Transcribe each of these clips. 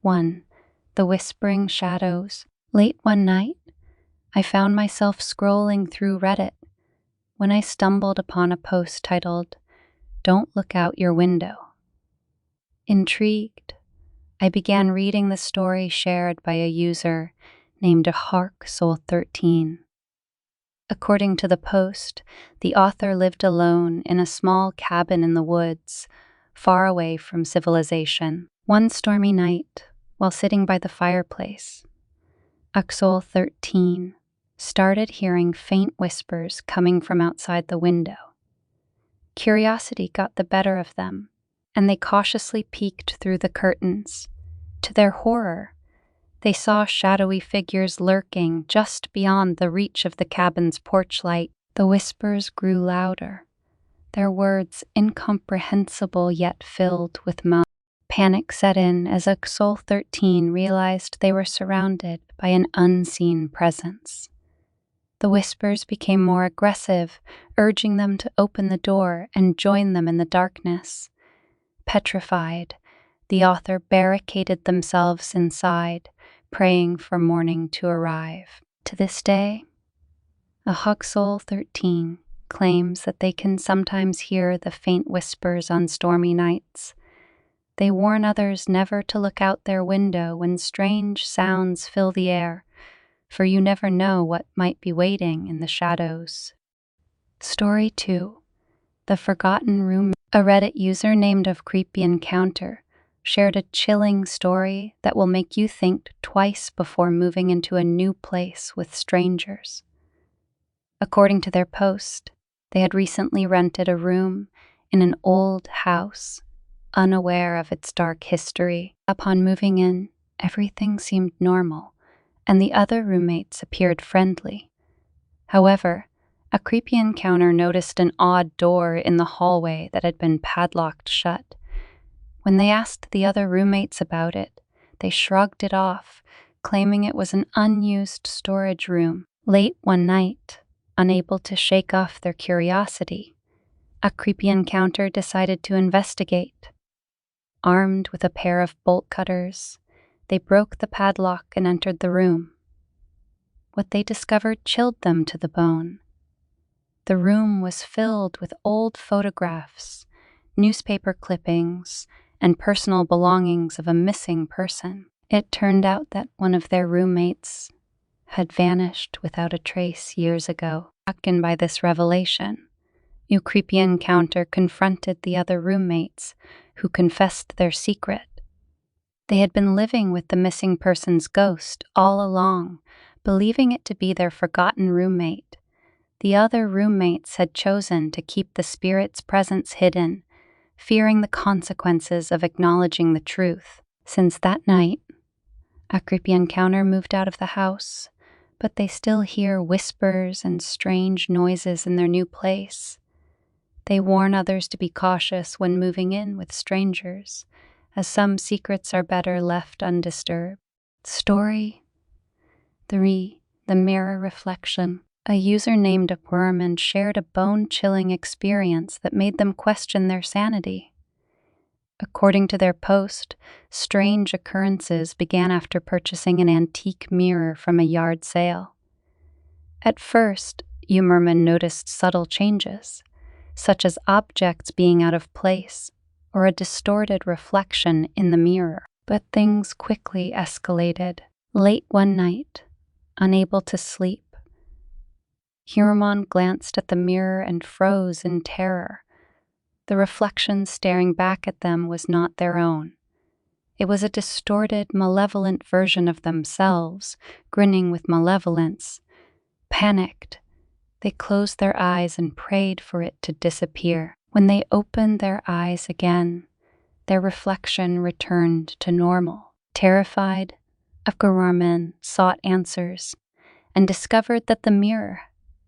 1. The Whispering Shadows. Late one night, I found myself scrolling through Reddit when I stumbled upon a post titled, "Don't Look Out Your Window." Intrigued, I began reading the story shared by a user named HarkSoul13. According to the post, the author lived alone in a small cabin in the woods, far away from civilization. One stormy night, while sitting by the fireplace, HarkSoul13 started hearing faint whispers coming from outside the window. Curiosity got the better of them, and they cautiously peeked through the curtains. To their horror, they saw shadowy figures lurking just beyond the reach of the cabin's porch light. The whispers grew louder, their words incomprehensible yet filled with moan. Panic set in as HarkSoul13 realized they were surrounded by an unseen presence. The whispers became more aggressive, urging them to open the door and join them in the darkness. Petrified, the author barricaded themselves inside, praying for morning to arrive. To this day, HarkSoul13 claims that they can sometimes hear the faint whispers on stormy nights. They warn others never to look out their window when strange sounds fill the air, for you never know what might be waiting in the shadows. Story 2. The Forgotten Room. A Reddit user named creepypasta shared a chilling story that will make you think twice before moving into a new place with strangers. According to their post, they had recently rented a room in an old house, unaware of its dark history. Upon moving in, everything seemed normal, and the other roommates appeared friendly. However, a creepy encounter noticed an odd door in the hallway that had been padlocked shut. When they asked the other roommates about it, they shrugged it off, claiming it was an unused storage room. Late one night, unable to shake off their curiosity, a creepy encounter decided to investigate. Armed with a pair of bolt cutters, they broke the padlock and entered the room. What they discovered chilled them to the bone. The room was filled with old photographs, newspaper clippings, and personal belongings of a missing person. It turned out that one of their roommates had vanished without a trace years ago. Struck by this revelation, the creepy encounter confronted the other roommates, who confessed their secret. They had been living with the missing person's ghost all along, believing it to be their forgotten roommate. The other roommates had chosen to keep the spirit's presence hidden, fearing the consequences of acknowledging the truth. Since that night, a creepy encounter moved out of the house, but they still hear whispers and strange noises in their new place. They warn others to be cautious when moving in with strangers, as some secrets are better left undisturbed. Story 3. The Mirror Reflection. A user named Worm shared a bone-chilling experience that made them question their sanity. According to their post, strange occurrences began after purchasing an antique mirror from a yard sale. At first, Umerman noticed subtle changes, such as objects being out of place or a distorted reflection in the mirror. But things quickly escalated. Late one night, unable to sleep, Umerman glanced at the mirror and froze in terror. The reflection staring back at them was not their own. It was a distorted, malevolent version of themselves, grinning with malevolence. Panicked, they closed their eyes and prayed for it to disappear. When they opened their eyes again, their reflection returned to normal. Terrified, Worm sought answers and discovered that the mirror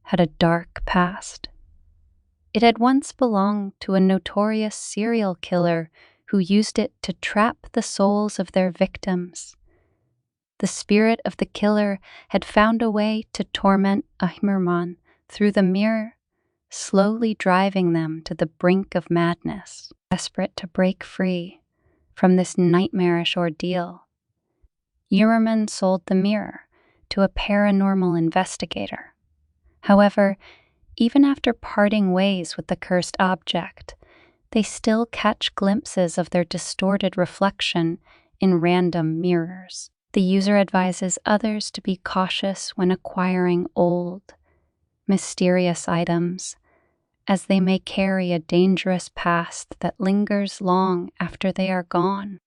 had a dark past. It had once belonged to a notorious serial killer who used it to trap the souls of their victims. The spirit of the killer had found a way to torment Umerman through the mirror, slowly driving them to the brink of madness. Desperate to break free from this nightmarish ordeal, Uerman sold the mirror to a paranormal investigator. However, even after parting ways with the cursed object, they still catch glimpses of their distorted reflection in random mirrors. The user advises others to be cautious when acquiring old, mysterious items, as they may carry a dangerous past that lingers long after they are gone.